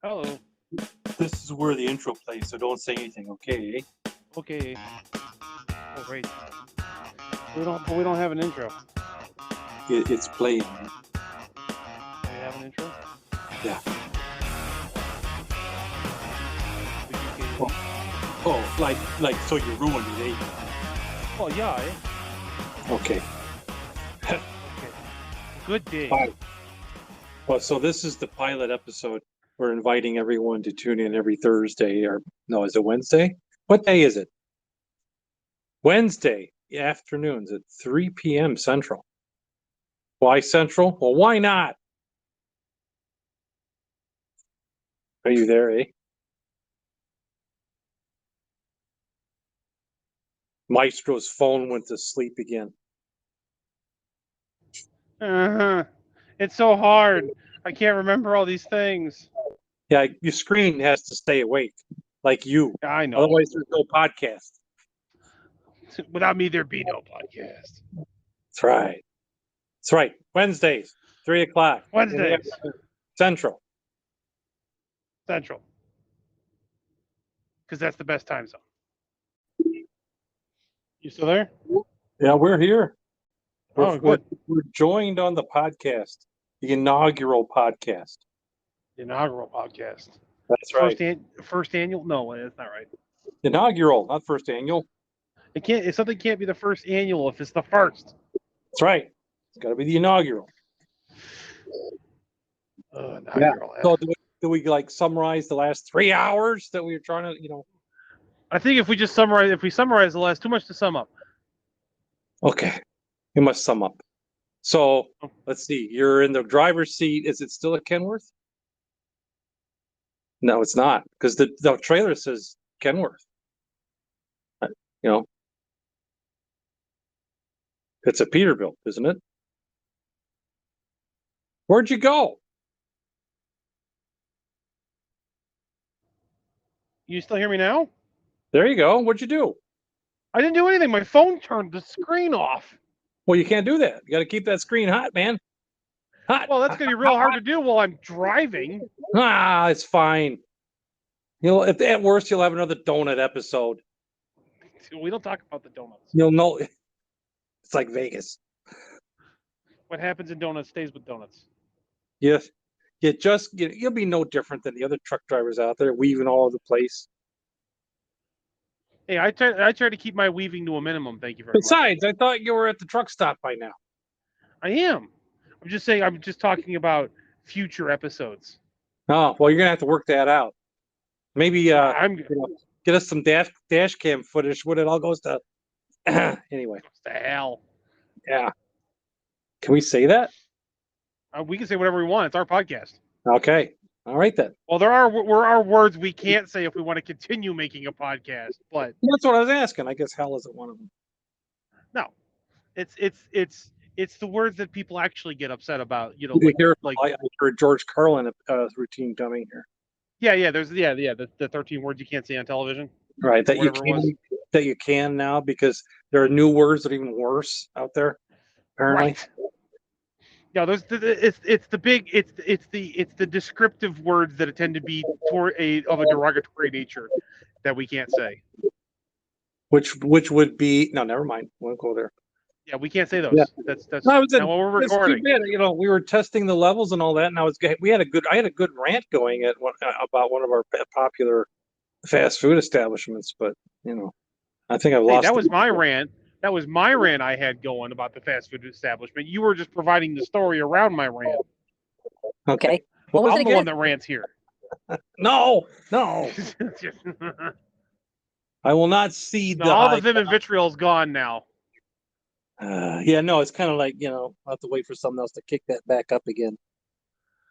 Hello. This is where the intro plays, so don't say anything, okay? Okay. Oh wait. We don't have an intro. It's playing, man. Do we have an intro? Yeah. We can Oh, like, so you ruined it, eh? Well, yeah. Eh? Okay. Okay. Good day. Bye. Well, so this is the pilot episode. We're inviting everyone to tune in every Thursday, or no, is it Wednesday? What day is it? Wednesday afternoons at 3 p.m. Central. Why Central? Well, why not? Are you there, eh? Maestro's phone went to sleep again. It's so hard. I can't remember all these things. Yeah, your screen has to stay awake, like you. I know. Otherwise, there's no podcast. Without me, there'd be no podcast. That's right. That's right. Wednesdays, 3 o'clock. Wednesdays. Central. Central. Because that's the best time zone. You still there? Yeah, we're here. Good. We're joined on the podcast, the inaugural podcast. The inaugural podcast. That's right. First annual? No, that's not right. Inaugural, not first annual. Something can't be the first annual if it's the first. That's right. It's got to be the inaugural. Inaugural. Yeah. So do we like summarize the last 3 hours that we were trying to, I think if we summarize the last, too much to sum up. Okay. We must sum up. So let's see. You're in the driver's seat. Is it still at Kenworth? No, it's not, because the trailer says Kenworth. It's a Peterbilt, isn't it? Where'd you go? You still hear me now? There you go. What'd you do? I didn't do anything. My phone turned the screen off. Well, you can't do that. You got to keep that screen hot, man. Hot. Well, that's going to be real hard to do while I'm driving. It's fine. If at worst, you'll have another donut episode. We don't talk about the donuts. You'll know. It's like Vegas. What happens in donuts stays with donuts. Yes. You'll be no different than the other truck drivers out there weaving all over the place. Hey, I try to keep my weaving to a minimum. Thank you very much. Besides, I thought you were at the truck stop by now. I am. I'm just saying. I'm just talking about future episodes. Oh, well, you're gonna have to work that out. Maybe get us some dash cam footage when it all goes to. Anyway. Goes to hell. Yeah. Can we say that? We can say whatever we want. It's our podcast. Okay. All right then. Well, there are words we can't say if we want to continue making a podcast, but that's what I was asking. I guess hell isn't one of them. No, it's the words that people actually get upset about. I heard George Carlin routine coming here. Yeah. There's the 13 words you can't say on television. Right. That you can now because there are new words that are even worse out there. Apparently. Right. Yeah, it's the descriptive words that tend to be of a derogatory nature that we can't say. Which would be never mind. We'll go there. Yeah, we can't say those. Yeah. That's not what we're recording. We were testing the levels and all that, and I had a good rant going about one of our popular fast food establishments, but I think I've lost. That was my rant. That was my rant I had going about the fast food establishment. You were just providing the story around my rant. Okay. Well, I'm the one that rants here. No. I will not cede all the vim and vitriol is gone now. It's kind of like, I'll have to wait for something else to kick that back up again.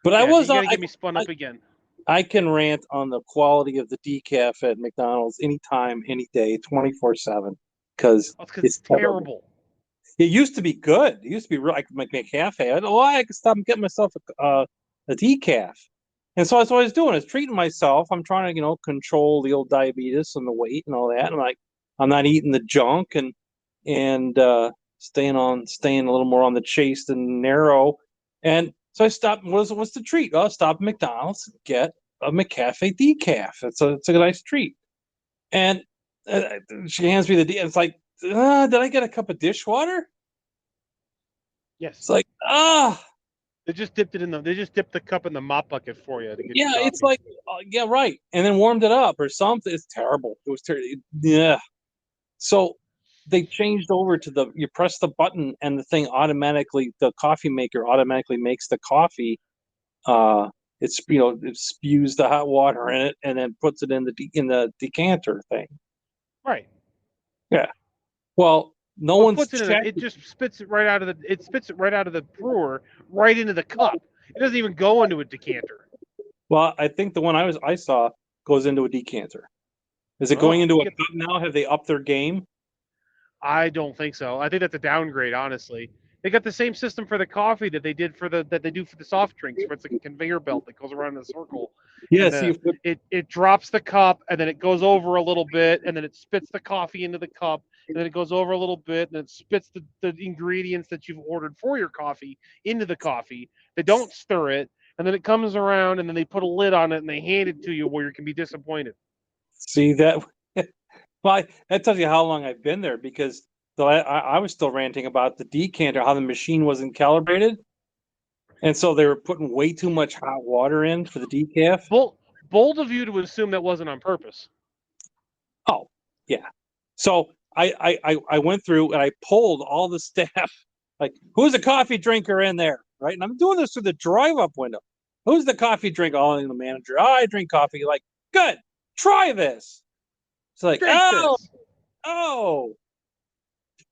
But you gotta get me spun up again. I can rant on the quality of the decaf at McDonald's anytime, any day, 24/7. Because it's terrible. It used to be good. It used to be real. I could make cafe. I could stop and get myself a decaf. And so that's what I was doing. Is treating myself. I'm trying to, control the old diabetes and the weight and all that. And I'm not eating the junk and staying a little more on the chase than narrow. And so I stopped. What's the treat? Well, I'll stop at McDonald's, get a McCafe decaf. It's a nice treat. And she hands me the D. It's like, did I get a cup of dishwater? Yes. It's like, They just dipped it in the. They just dipped the cup in the mop bucket for you to get yeah, your it's coffee. like, yeah, right. And then warmed it up or something. It's terrible. It was terrible. Yeah. So they changed over to you press the button and the thing automatically, the coffee maker automatically makes the coffee. It's it spews the hot water in it and then puts it in the decanter thing. Right. Yeah. Well, no Well, it one's puts it in. checked. It just spits it right out of the. It spits it right out of the brewer, right into the cup. It doesn't even go into a decanter. Well, I think the one I saw goes into a decanter. Is it going Oh, into a cup now? Have they upped their game? I don't think so. I think that's a downgrade, honestly. They got the same system for the coffee that they did for that they do for the soft drinks, where it's like a conveyor belt that goes around in a circle, Yeah. and See, it drops the cup, and then it goes over a little bit, and then it spits the coffee into the cup, and then it goes over a little bit, and it spits the ingredients that you've ordered for your coffee into the coffee. They don't stir it, and then it comes around, and then they put a lid on it, and they hand it to you, where you can be disappointed. see that. Well, that tells you how long I've been there because I was still ranting about the decanter, how the machine wasn't calibrated, and so they were putting way too much hot water in for the decaf. Bold of you to assume that wasn't on purpose. Oh, yeah. So I went through and I polled all the staff, like, who's a coffee drinker in there, right? And I'm doing this through the drive-up window. Who's the coffee drinker? Oh, and the manager. Oh, I drink coffee. Like, good. Try this. It's like, Drink this. oh.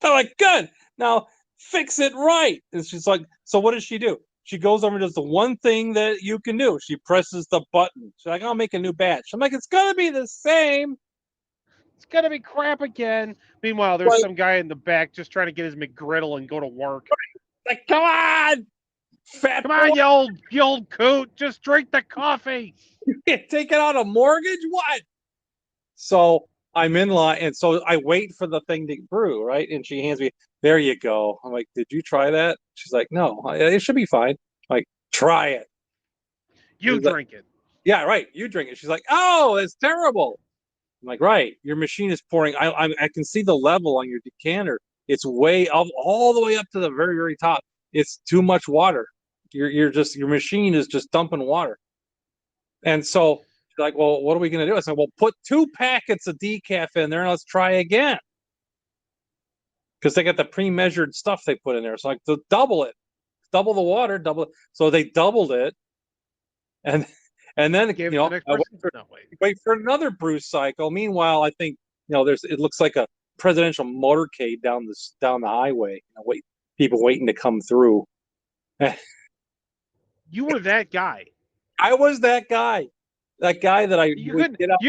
I'm like, good. Now fix it right. And she's like, so what does she do? She goes over and does the one thing that you can do. She presses the button. She's like, I'll make a new batch. I'm like, it's gonna be the same. It's gonna be crap again. Meanwhile, there's Like, some guy in the back just trying to get his McGriddle and go to work. come on, fat Come boy. on, you old coot. Just drink the coffee. You can't take it out a mortgage? What? So I'm in line, and so I wait for the thing to brew, right? And she hands me, there you go. I'm like, did you try that? She's like, no, it should be fine. I'm like, try it. You She's like, drink it. yeah, right. You drink it. She's like, oh, that's terrible. I'm like, right. Your machine is pouring. I can see the level on your decanter. It's way up, all the way up to the very, very top. It's too much water. Your machine is just dumping water. And so she's like, well, what are we going to do? I said, well, put 2 packets of decaf in there and let's try again. Because they got the pre-measured stuff they put in there. So like, to double it, double the water, double it. So they doubled it. And then, Give it to the next person. No, wait. wait for another brew cycle. Meanwhile, I think, it looks like a presidential motorcade down the highway. People waiting to come through. You were that guy. I was that guy that I would get up.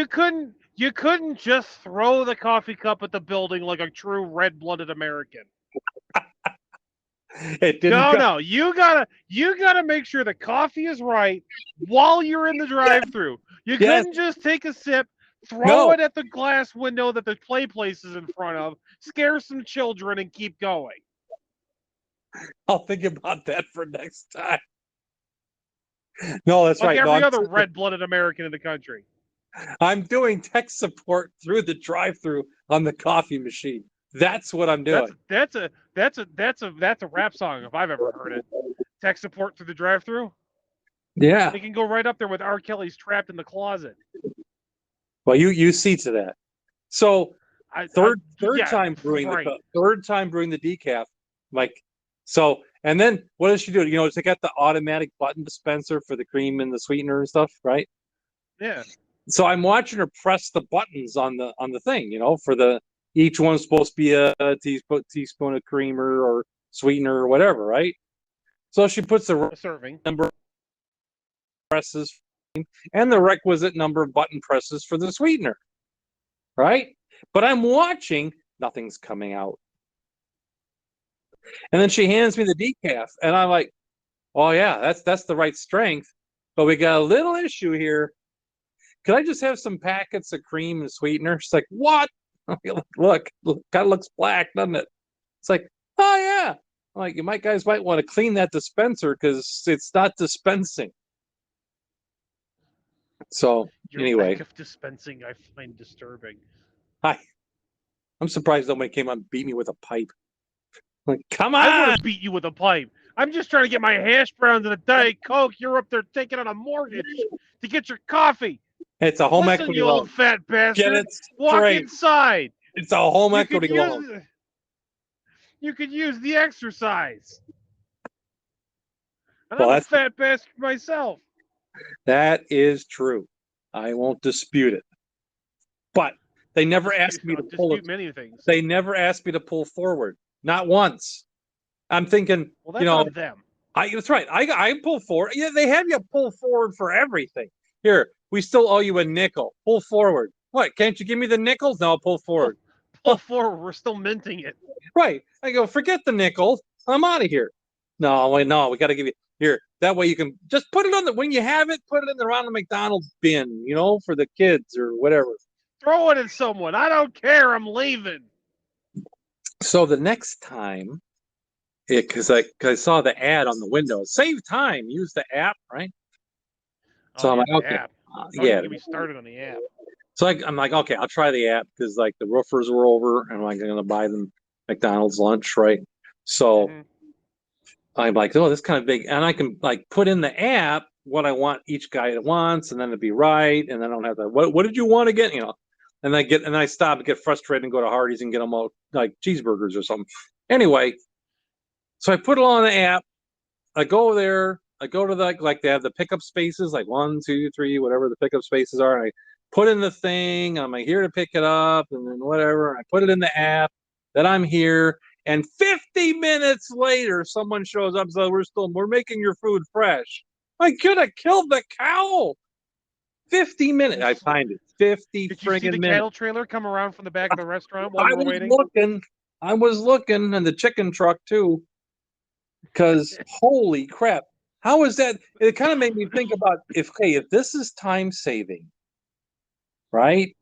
You couldn't just throw the coffee cup at the building like a true red-blooded American. It didn't. No. You gotta make sure the coffee is right while you're in the drive-through. You couldn't just take a sip, throw it at the glass window that the play place is in front of, scare some children, and keep going. I'll think about that for next time. No, that's like right. Every No, other red-blooded American in the country. I'm doing tech support through the drive-through on the coffee machine. That's what I'm doing. That's a rap song if I've ever heard it. Tech support through the drive-through. Yeah. They can go right up there with R. Kelly's "Trapped in the Closet." Well, you see to that. So third time brewing the decaf, like, so, and then what does she do? They got the automatic button dispenser for the cream and the sweetener and stuff, right? Yeah. So I'm watching her press the buttons on the thing, for each one's supposed to be a teaspoon of creamer or sweetener or whatever, right? So she puts the serving number of presses and the requisite number of button presses for the sweetener, right? But I'm watching, nothing's coming out. And then she hands me the decaf, and I'm like, oh yeah, that's the right strength, but we got a little issue here. Could I just have some packets of cream and sweetener? She's like, what? Look, kind of looks black, doesn't it? It's like, oh yeah. I'm like, guys might want to clean that dispenser because it's not dispensing. So Your anyway, lack of dispensing, I find disturbing. I'm surprised nobody came on and beat me with a pipe. Like, come I would on! have beat you with a pipe. I'm just trying to get my hash browns and a Diet Coke. You're up there taking on a mortgage to get your coffee. It's a home Listen, equity you old loan. fat Get bastard. it Walk straight. inside. It's a home You could equity loan. use the exercise. And Well, I'm a fat bastard myself. that is true. I won't dispute it. But they never asked me to pull it. Many things. They never asked me to pull forward. Not once. I'm thinking, well, that's on them. That's right. I pull forward. Yeah, they have you pull forward for everything. Here, we still owe you a nickel. Pull forward. What? Can't you give me the nickels? No, I'll pull forward. Pull forward. We're still minting it. Right. I go, forget the nickel. I'm out of here. No, wait, no, we got to give you here. That way you can just put it on when you have it, put it in the Ronald McDonald's bin, for the kids or whatever. Throw it at someone. I don't care. I'm leaving. So the next time, because I saw the ad on the window, save time, use the app, right? So I'm like, okay, app. yeah. Get me started on the app. So I'm like, okay, I'll try the app because like the roofers were over and I'm going to buy them McDonald's lunch, right? So I'm like, oh, this kind of big, and I can like put in the app what I want each guy wants, and then it'd be right, and then I don't have to. What did you want again? And I stop and get frustrated and go to Hardee's and get them all like cheeseburgers or something. Anyway, so I put it on the app. I go there. I go to like they have the pickup spaces, like 1, 2, 3, whatever the pickup spaces are. And I put in the thing. I'm like here to pick it up, and then whatever. And I put it in the app that I'm here. And 50 minutes later, someone shows up and says, we're making your food fresh. I could have killed the cow. 50 minutes. I find it. 50 Did you see the minutes. cattle trailer come around from the back of the restaurant while you were waiting? I was looking, and the chicken truck too. Because holy crap. How is that? It kind of made me think about if this is time saving, right?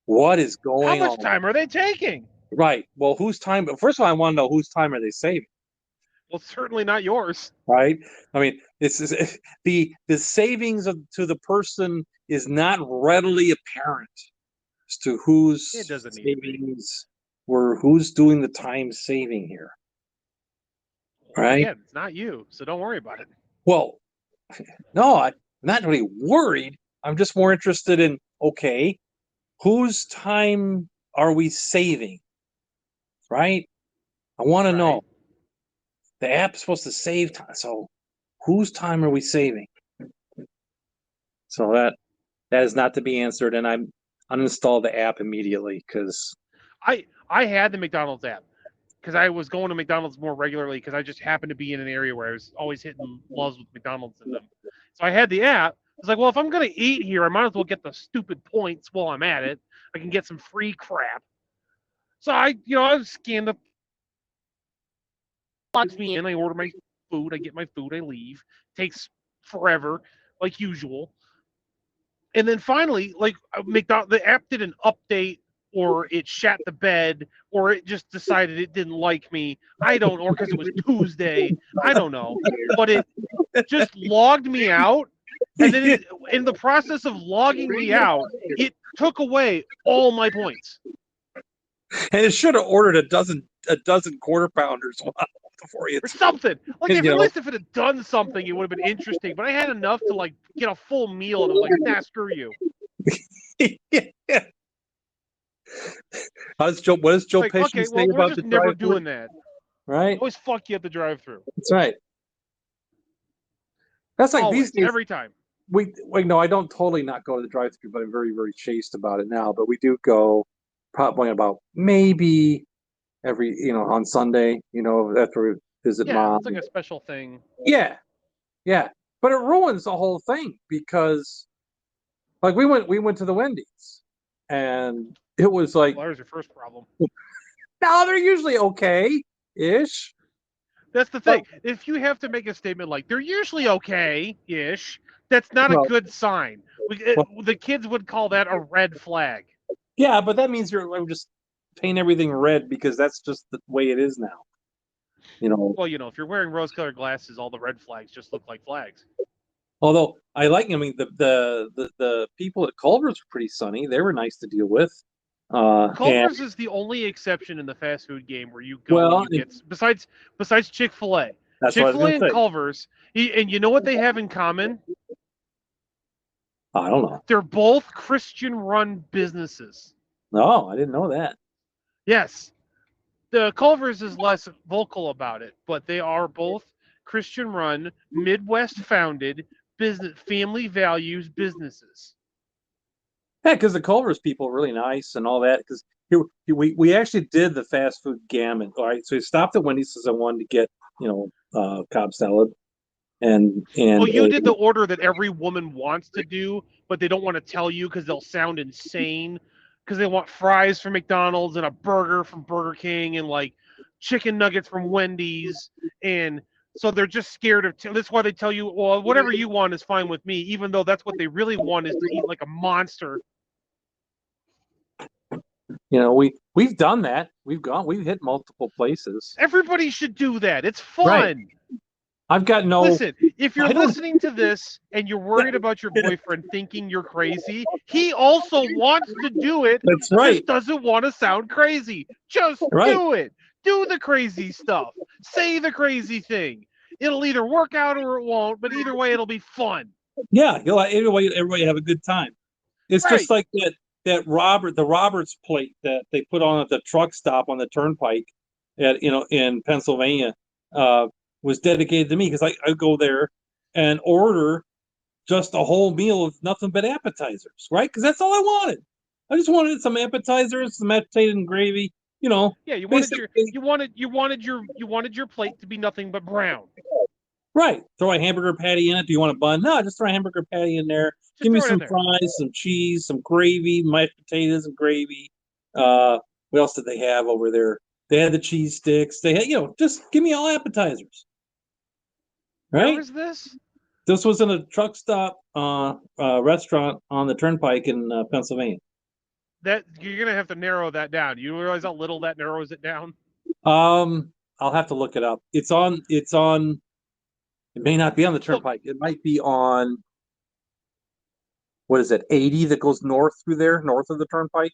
What is going on? How much time are they taking? Right. Well, whose time? First of all, I want to know whose time are they saving? Well, certainly not yours. Right. I mean, this is the savings to the person is not readily apparent as to whose savings were who's doing the time saving here. Right. Yeah, it's not you, so don't worry about it. Well, no, I'm not really worried. I'm just more interested in whose time are we saving? Right? I want to know. The app's supposed to save time, so whose time are we saving? So that is not to be answered, and I uninstalled the app immediately because I had the McDonald's app because I was going to McDonald's more regularly because I just happened to be in an area where I was always hitting loves with McDonald's in them. So I had the app. I was like, well, if I'm going to eat here, I might as well get the stupid points while I'm at it. I can get some free crap. So I scanned the logs me in. I order my food. I get my food. I leave. Takes forever, like usual. And then finally, like the app did an update, or it shat the bed, or it just decided it didn't like me. I don't, or because it was Tuesday. I don't know. But it just logged me out. And then in the process of logging me out, it took away all my points. And it should have ordered a dozen quarter pounders for you. Or something. Like, at least if it had done something, it would have been interesting. But I had enough to, like, get a full meal, and I'm like, nah, screw you. Yeah. What does Joe Pesci say about the drive-thru? Never doing that. Right? Always fuck you at the drive-thru. That's right. That's like always, these days. Every time. No, I don't totally not go to the drive-thru, but I'm very, very chaste about it now. But we do go probably about maybe every, on Sunday, after we visit mom. Yeah, it's like a special thing. Yeah. But it ruins the whole thing because, like, we went to the Wendy's, and it was like. Well, that was your first problem. No, they're usually okay-ish. That's the thing. If you have to make a statement like they're usually okay-ish, that's not a good sign. The kids would call that a red flag. Yeah, but that means you're just paint everything red because that's just the way it is now. Well, if you're wearing rose-colored glasses, all the red flags just look like flags. Although I like, I mean, the people at Culver's were pretty sunny. They were nice to deal with. And Culver's is the only exception in the fast food game where you go and well, you get besides Chick-fil-A. that's what I was Chick-fil-A going and to say. Culver's, and you know what they have in common? I don't know. They're both Christian-run businesses. No, I didn't know that. Yes, the Culver's is less vocal about it, but they are both Christian-run, Midwest-founded business, family values businesses. Yeah, because the Culver's people are really nice and all that. Because we actually did the fast food gamut. All right, so we stopped at Wendy's because I wanted to get Cobb salad Oh, and you did the order that every woman wants to do, but they don't want to tell you because they'll sound insane. Because they want fries from McDonald's and a burger from Burger King and like chicken nuggets from Wendy's, and so they're just scared of. That's why they tell you, well, whatever you want is fine with me, even though that's what they really want is to eat like a monster. we've done that. We've hit multiple places. Everybody should do that. It's Right. fun. I've got no. Listen, if you're I don't. listening to this and you're worried about your boyfriend thinking you're crazy, he also wants to do it, That's just right. doesn't want to sound crazy. Just Right. do it. Do the crazy stuff. Say the crazy thing. It'll either work out or it won't, but either way, it'll be fun. Yeah, everybody have a good time. It's Right. just like the Roberts plate that they put on at the truck stop on the turnpike in Pennsylvania was dedicated to me because I go there and order just a whole meal of nothing but appetizers, right? Because that's all I wanted. I just wanted some appetizers, some mashed potato and gravy, Yeah, you wanted basically. your plate to be nothing but brown. Right. Throw a hamburger patty in it. Do you want a bun? No, just throw a hamburger patty in there. Just Give me throw it in some there. fries, some cheese, some gravy, mashed potatoes and gravy. What else did they have over there? They had the cheese sticks. They had, just give me all appetizers. Where Right? was this? This was in a truck stop restaurant on the turnpike in Pennsylvania. That you're gonna have to narrow that down. You realize how little that narrows it down? I'll have to look it up. It may not be on the turnpike. It might be on, what is it, 80 that goes north through there, north of the turnpike?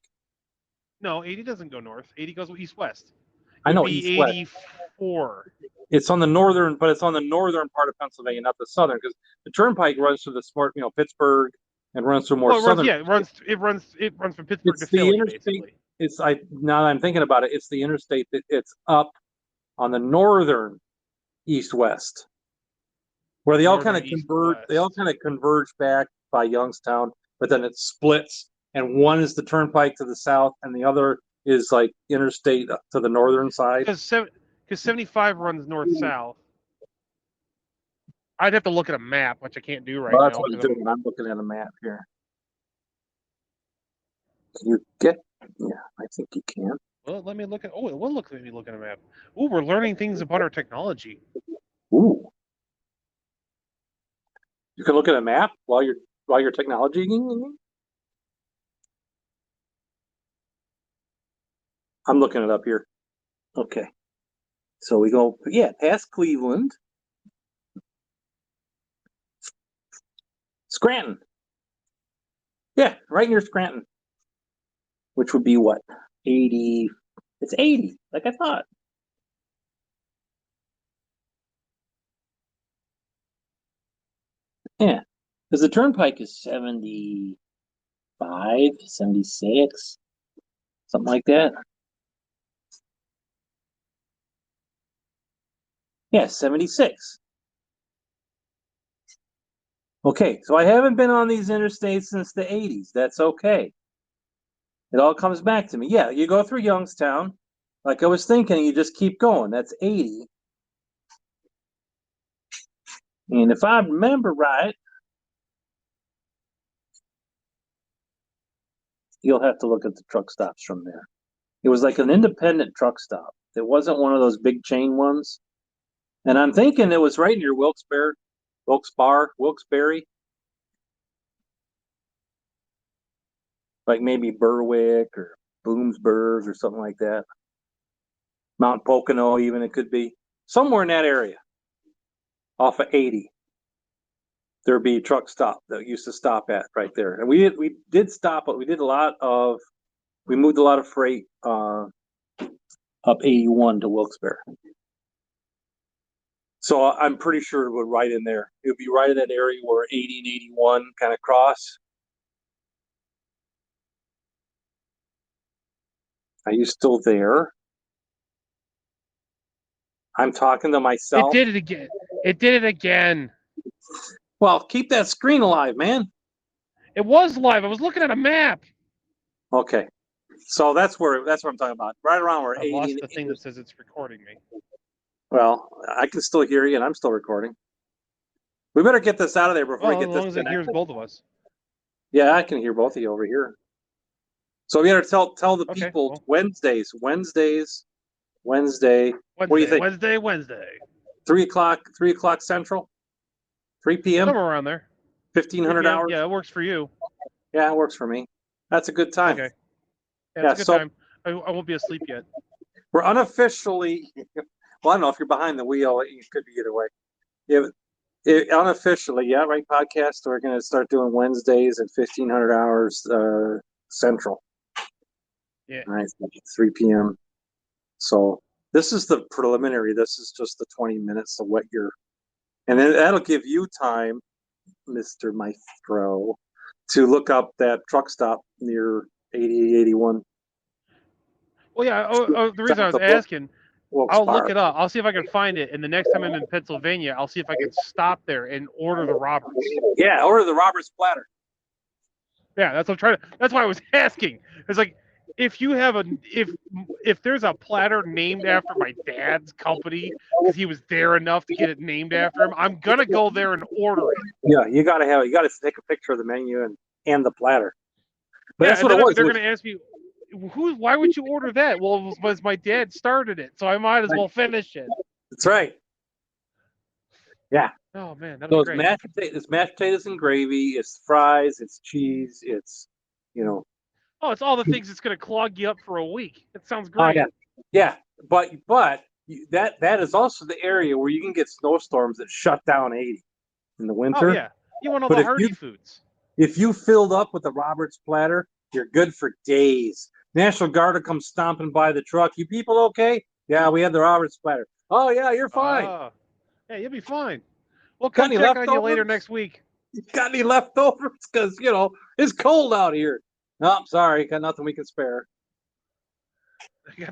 No, 80 doesn't go north. 80 goes east-west. I know Be east-west. 84. It's on the northern, but it's on the northern part of Pennsylvania, not the southern, because the turnpike runs through the smart, Pittsburgh, and runs through more southern. It runs from Pittsburgh It's to the Philly, interstate. basically. Now that I'm thinking about it, it's the interstate that it's up on the northern east-west, where they all kind of converge. They all kind of converge back by Youngstown, but then it splits, and one is the turnpike to the south, and the other is like interstate to the northern side. Because 75 runs north-south. I'd have to look at a map, which I can't do right now. That's what I'm doing. I'm looking at a map here. Can you get? Yeah, I think you can. Well, let me look at. Oh, it will let me look at a map. Ooh, we're learning things about our technology. Ooh. You can look at a map while you're technology. I'm looking it up here. Okay. So we go, past Cleveland. Scranton. Yeah, right near Scranton. Which would be what? 80. It's 80, like I thought. Yeah. Because the turnpike is 75, 76, something like that. Yeah, 76. Okay, so I haven't been on these interstates since the 80s. That's okay. It all comes back to me. Yeah, you go through Youngstown. Like I was thinking, you just keep going. That's 80. And if I remember right, you'll have to look at the truck stops from there. It was like an independent truck stop. It wasn't one of those big chain ones. And I'm thinking it was right near Wilkes-Barre, like maybe Berwick or Bloomsburg or something like that. Mount Pocono, even it could be somewhere in that area, off of 80. there'd be truck stop that used to stop at right there, and we did stop, but we moved a lot of freight up 81 to Wilkes-Barre. So I'm pretty sure it would right in there. It would be right in that area where 80 and 81 kind of cross. Are you still there? I'm talking to myself. It did it again. It did it again. Well, keep that screen alive, man. It was live. I was looking at a map. Okay. So that's what I'm talking about. Right around where I 80 lost and the thing that says it's recording me. Well, I can still hear you, and I'm still recording. We better get this out of there before we get as this long as it hears both of us. Yeah, I can hear both of you over here. So we got to tell the people well. Wednesday. What do you think? Wednesday. 3 o'clock Central, 3 p.m. Somewhere around there. 1,500 hours. Yeah, it works for you. Yeah, it works for me. That's a good time. Okay. Yeah, it's a good time. I won't be asleep yet. We're unofficially. Well, I don't know if you're behind the wheel. It could be either way. Unofficially, yeah, right. Podcast. We're going to start doing Wednesdays at 1,500 hours Central. Yeah. All right, 3 p.m. So this is the preliminary. This is just the 20 minutes of what you're, and then that'll give you time, Mr. Maestro, to look up that truck stop near 80, 81. Well, yeah. The reason I was asking, I'll look it up. I'll see if I can find it. And the next time I'm in Pennsylvania, I'll see if I can stop there and order the Roberts. Yeah, order the Roberts platter. Yeah, that's what I'm trying to. That's why I was asking. It's like, if you have if there's a platter named after my dad's company because he was there enough to get it named after him, I'm gonna go there and order it. Yeah, you gotta take a picture of the menu and the platter. But that's what it was. They're gonna ask me, why would you order that? Well, it was my dad started it, so I might as well finish it. That's right. Yeah. Oh man, that'd be great. It's mashed potatoes and gravy. It's fries. It's cheese. It's Oh, it's all the things that's going to clog you up for a week. It sounds great. Oh, yeah. But that is also the area where you can get snowstorms that shut down 80 in the winter. Oh yeah, you want all the hearty foods. If you filled up with the Roberts platter, you're good for days. National Guard will come stomping by the truck. You people okay? Yeah, we had the Roberts platter. Oh yeah, you're fine. Yeah, you'll be fine. We'll come check on you later next week. You got any leftovers? Because it's cold out here. No, I'm sorry. Got nothing we can spare. I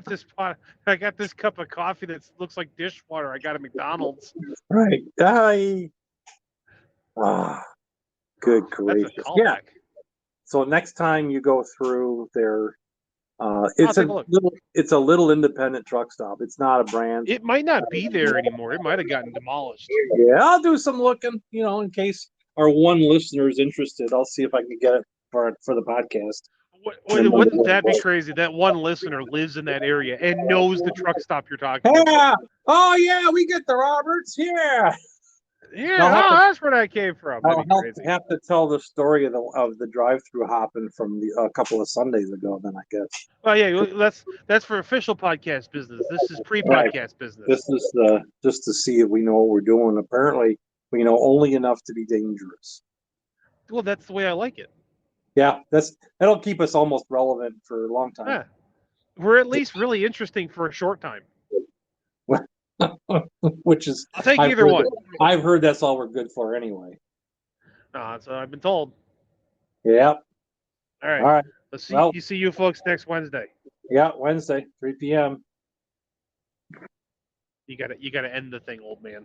got this cup of coffee that looks like dishwater. I got at McDonald's. Right. Good gracious. Yeah. So next time you go through there, it's a little independent truck stop. It's not a brand. It might not be there anymore. It might have gotten demolished. Yeah, I'll do some looking. In case our one listener is interested, I'll see if I can get it for the podcast. Wouldn't that be crazy? That one listener lives in that area and knows the truck stop you're talking about. Oh yeah, we get the Roberts. Yeah. Yeah, that's where that came from. I'll have to tell the story of the drive-through hopping from a couple of Sundays ago. Then I guess. Well, yeah, that's for official podcast business. This is pre-podcast business. This is just to see if we know what we're doing. Apparently, we know only enough to be dangerous. Well, that's the way I like it. Yeah, that'll keep us almost relevant for a long time. Yeah. We're at least really interesting for a short time. Which is, I'll take either one. I've heard that's all we're good for anyway. So I've been told. Yep. All right. All right. Let's see. See you folks next Wednesday. Yeah, Wednesday, 3 p.m. You gotta end the thing, old man.